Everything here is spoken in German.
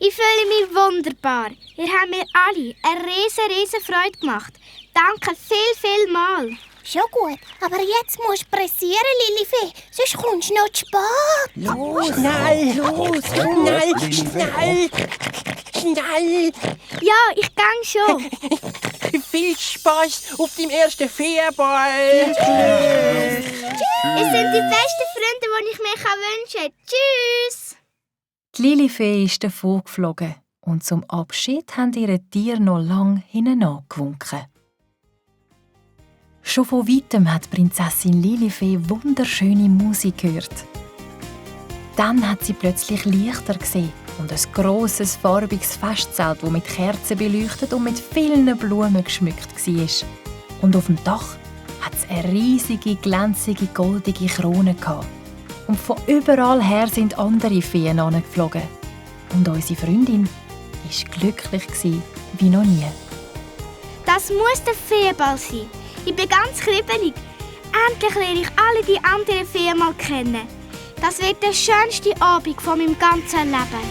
Ich fühle mich wunderbar. Ihr habt mir alle eine riesen Freude gemacht. Danke viel mal. Schon gut, aber jetzt musst du pressieren, Lilifee, sonst kommst du noch zu spät. Los, schnell! Ja, ich gang schon. Viel Spaß auf deinem ersten Feuerball! Ihr seid die besten Freunde, die ich mir wünschen kann. Tschüss! Die Lilifee ist davon geflogen und zum Abschied haben ihre Tiere noch lang hinein gewunken. Schon von weitem hat Prinzessin Lilifee wunderschöne Musik gehört. Dann hat sie plötzlich Lichter gesehen und ein grosses, farbiges Festzelt, das mit Kerzen beleuchtet und mit vielen Blumen geschmückt war. Und auf dem Dach hat es eine riesige, glänzige, goldige Krone gehabt. Und von überall her sind andere Feen angeflogen. Und unsere Freundin war glücklich wie noch nie. Das muss der Feenball sein. Ich bin ganz kribbelig. Endlich lerne ich alle die anderen Feen mal kennen. Das wird der schönste Abend von meinem ganzen Leben.